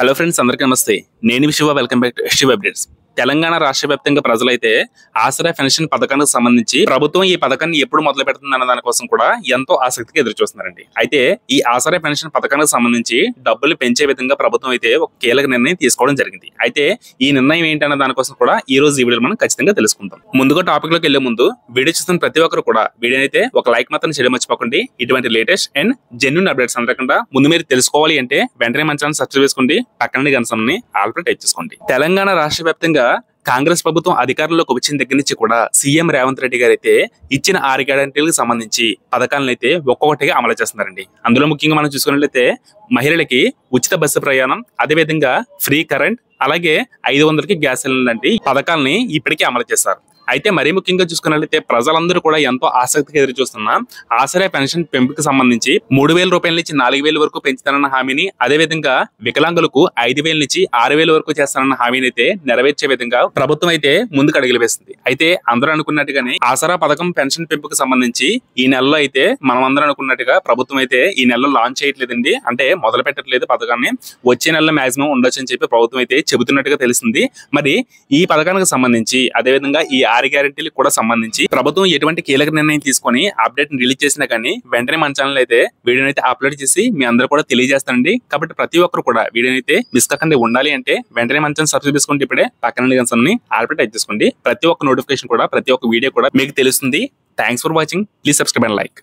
Hello friends, అందరికీ నమస్తే. నేను Shiva. Welcome back to Shiva updates. Telangana రాష్ట్ర వ్యాప్తంగా ప్రజలైతే ఆసరా పెన్షన్ పథకానికి సంబంధించి ప్రభుత్వం ఈ పథకాన్ని ఎప్పుడు మొదలు పెడుతుంది అన్న దానికోసం కూడా ఎంతో ఆసక్తిగా ఎదురు చూస్తున్నారండి. అయితే ఈ ఆసరా పెన్షన్ పథకానికి సంబంధించి డబ్బులు పెంచే విధంగా ప్రభుత్వం అయితే ఒక కీలక నిర్ణయం తీసుకోవడం జరిగింది. అయితే ఈ నిర్ణయం ఏంటన్న దానికోసం కూడా ఈ రోజు ఈ వీడియోలో మనం ఖచ్చితంగా తెలుసుకుందాం. ముందుగా టాపిక్ లోకి వెళ్లే ముందు వీడియో చూస్తున్న ప్రతి ఒక్కరు కూడా వీడియో అయితే ఒక లైక్ మాత్రం చేయడం మర్చిపోకండి. ఇటువంటి లేటెస్ట్ అండ్ జెన్యూన్ అప్డేట్స్ అందకుండా ముందు మీరు తెలుసుకోవాలి అంటే వెంటనే మన ఛానల్ సబ్స్క్రైబ్ చేసుకోండి. పక్కన గంటని ఆల్రెడీ టైప్ చేసుకోండి. తెలంగాణ రాష్ట్ర వ్యాప్తంగా కాంగ్రెస్ ప్రభుత్వం అధికారంలోకి వచ్చిన దగ్గర నుంచి కూడా సీఎం రేవంత్ రెడ్డి గారు అయితే ఇచ్చిన 6 గ్యారెంటీలకు సంబంధించి పథకాలను అయితే ఒక్కొక్కటిగా అమలు చేస్తున్నారండి. అందులో ముఖ్యంగా మనం చూసుకున్నట్లయితే మహిళలకి ఉచిత బస్సు ప్రయాణం, అదేవిధంగా ఫ్రీ కరెంట్, అలాగే 500కి గ్యాస్ సిలిండర్ లాంటి పథకాలని ఇప్పటికే అమలు చేశారు. అయితే మరీ ముఖ్యంగా చూసుకున్నట్లయితే ప్రజలందరూ కూడా ఎంతో ఆసక్తిగా ఎదురు చూస్తున్న ఆసరా పెన్షన్ పెంపుకు సంబంధించి 3,000 రూపాయల నుంచి 4,000 వరకు పెంచుతానన్న హామీని, అదేవిధంగా వికలాంగులకు 5,000 నుంచి 6,000 వరకు చేస్తానన్న హామీని అయితే నెరవేర్చే విధంగా ప్రభుత్వం అయితే ముందుకు అడుగులు వేస్తుంది. అయితే అందరూ అనుకున్నట్టుగానే ఆసరా పథకం పెన్షన్ పెంపుకు సంబంధించి ఈ నెలలో అయితే మనం అందరూ అనుకున్నట్టుగా ప్రభుత్వం అయితే ఈ నెలలో లాంచ్ చేయట్లేదండి. అంటే మొదలు పెట్టట్లేదు పథకాన్ని. వచ్చే నెలలో మాక్సిమం ఉండొచ్చు అని చెప్పి ప్రభుత్వం అయితే చెబుతున్నట్టుగా తెలిసింది. మరి ఈ పథకానికి సంబంధించి, అదేవిధంగా ఈ 6 గ్యారెంటీలకు కూడా సంబంధించి ప్రభుత్వం ఎటువంటి కీలక నిర్ణయం తీసుకొని అప్డేట్ రిలీజ్ చేసినా కానీ వెంటనే మన ఛానల్ అయితే వీడియోని అయితే అప్లోడ్ చేసి మీ అందరూ కూడా తెలియజేస్తానండి. కాబట్టి ప్రతి ఒక్కరు కూడా వీడియోని అయితే మిస్ కాకుండా ఉండాలి అంటే వెంటనే మన ఛానల్ సబ్స్క్రైబ్ చేసుకోండి. ఇప్పుడే పక్కన గంటని ఆల్రెడీ టైప్ చేసుకోండి. ప్రతి ఒక్క నోటిఫికేషన్ కూడా, ప్రతి ఒక్క వీడియో కూడా మీకు తెలుస్తుంది. Thanks for watching. Please subscribe and like.